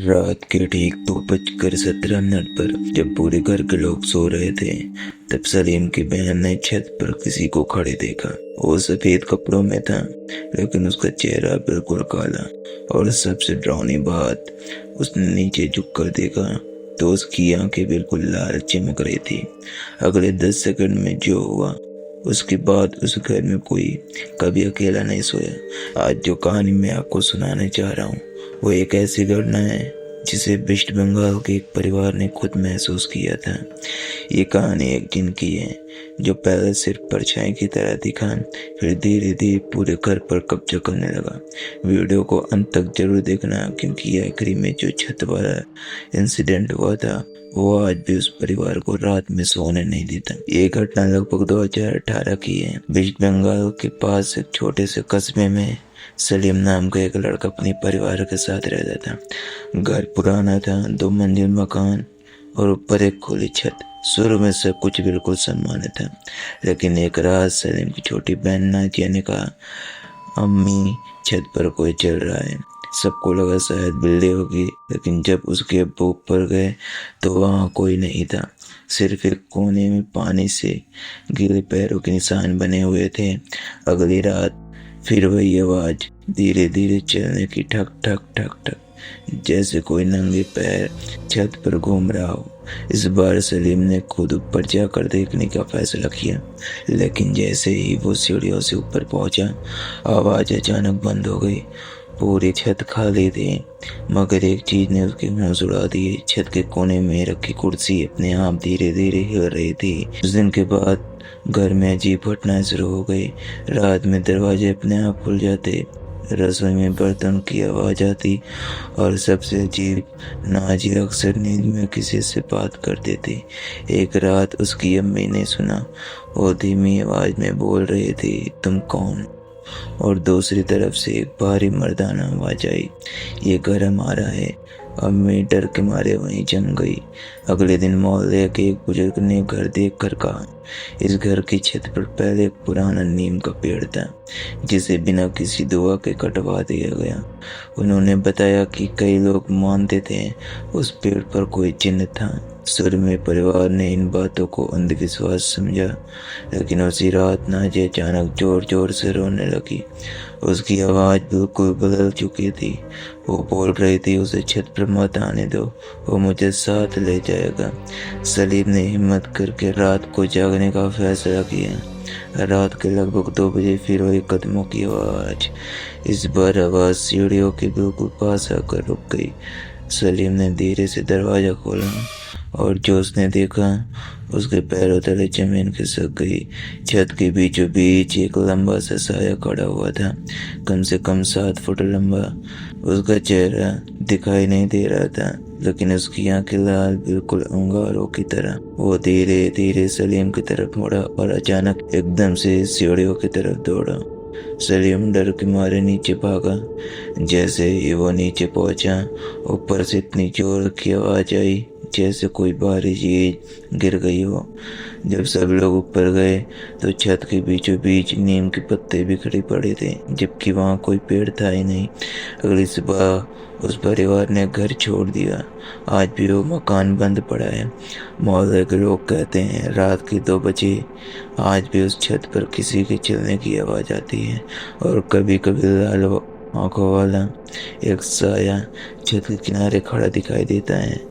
रात के ठीक 2:17 पर जब पूरे घर के लोग सो रहे थे, तब सलीम की बहन ने छत पर किसी को खड़े देखा। वो सफेद कपड़ों में था, लेकिन उसका चेहरा बिल्कुल काला। और सबसे डरावनी बात, उसने नीचे झुककर देखा तो उसकी आंखें बिल्कुल लाल चमक रही थी। अगले 10 सेकंड में जो हुआ, उसके बाद उस घर में कोई कभी अकेला नहीं सोया। आज जो कहानी मैं आपको सुनाने चाह रहा हूँ, वो एक ऐसी घटना है जिसे वेस्ट बंगाल के एक परिवार ने खुद महसूस किया था। ये कहानी एक जिन की है जो पहले सिर्फ परछाई की तरह दिखा, फिर धीरे धीरे पूरे घर पर कब्जा करने लगा। वीडियो को अंत तक जरूर देखना, क्योंकि आखिरी में जो छत वाला इंसिडेंट हुआ था वो आज भी उस परिवार को रात में सोने नहीं देता। ये घटना लगभग 2018 की है। वेस्ट बंगाल के पास एक छोटे से कस्बे में सलीम नाम का एक लड़का अपने परिवार के साथ रहता था। घर पुराना था, 2 मंजिल मकान और ऊपर एक खुली छत। शुरू में सब कुछ बिल्कुल सामान्य था, लेकिन एक रात सलीम की छोटी बहन नाजिया ने कहा, अम्मी छत पर कोई चल रहा है। सबको लगा शायद बिल्ली होगी, लेकिन जब उसके अब्बू ऊपर गए तो वहाँ कोई नहीं था। सिर्फ एक कोने में पानी से गीले पैरों के निशान बने हुए थे। अगली रात फिर वही आवाज, धीरे धीरे चलने की, ठक ठक ठक ठक, जैसे कोई नंगे पैर छत पर घूम रहा हो। इस बार सलीम ने खुद ऊपर जाकर देखने का फैसला किया, लेकिन जैसे ही वो सीढ़ियों से ऊपर पहुंचा, आवाज अचानक बंद हो गई। पूरी छत खाली थी, मगर एक चीज ने उसके होश उड़ा दिए। छत के कोने में रखी कुर्सी अपने आप धीरे धीरे हिल रही थी। उस दिन के बाद घर में अजीब घटनाएं शुरू हो गई। रात में दरवाजे अपने आप खुल जाते, रसोई में बर्तन की आवाज आती, और सबसे अजीब, नाजिया अक्सर नींद में किसी से बात करती थी। एक रात उसकी अम्मी ने सुना, वो धीमी आवाज में बोल रही थी, तुम कौन? और दूसरी तरफ से एक भारी मर्दाना आवाज आई, ये घर हमारा है। अम्मी डर के मारे वहीं जम गई। अगले दिन मोहल्ले के एक बुजुर्ग ने घर देखकर कहा, इस घर की छत पर पहले एक पुराना नीम का पेड़ था, जिसे बिना किसी दुआ के कटवा दिया गया। उन्होंने बताया कि कई लोग मानते थे उस पेड़ पर कोई चिन्ह था। शुरू में परिवार ने इन बातों को अंधविश्वास समझा, लेकिन उसी रात नाजिया अचानक जोर जोर से रोने लगी। उसकी आवाज बिल्कुल बदल चुकी थी। वो बोल रही थी, उसे छत पर मत आने दो, वो मुझे साथ ले जाएगा। सलीम ने हिम्मत करके रात को जागने का फैसला किया। रात के लगभग 2 बजे फिर वही कदमों की आवाज। इस बार आवाज सीढ़ियों के बिल्कुल पास आकर रुक गई। सलीम ने धीरे से दरवाजा खोला, और जो उसने देखा, उसके पैरों तले जमीन खिसक गई। छत के बीचों बीच एक लंबा सा साया खड़ा हुआ था, कम से कम 7 फुट लंबा। उसका चेहरा दिखाई नहीं दे रहा था, लेकिन उसकी आंखें लाल, बिल्कुल अंगारों की तरह। वो धीरे धीरे सलीम की तरफ मुड़ा और अचानक एकदम से सीढ़ियों की तरफ दौड़ा। सलीम डर के मारे नीचे भागा। जैसे ही वो नीचे पहुंचा, ऊपर से इतनी जोर की आवाज आई जैसे कोई भारी चीज गिर गई हो। जब सब लोग ऊपर गए तो छत के बीचों बीच नीम के पत्ते बिखरे पड़े थे, जबकि वहाँ कोई पेड़ था ही नहीं। अगली सुबह उस परिवार ने घर छोड़ दिया। आज भी वो मकान बंद पड़ा है। मोहल्ले के लोग कहते हैं रात के 2 बजे आज भी उस छत पर किसी के चलने की आवाज आती है, और कभी कभी लाल आंखों वाला एक साया छत के किनारे खड़ा दिखाई देता है।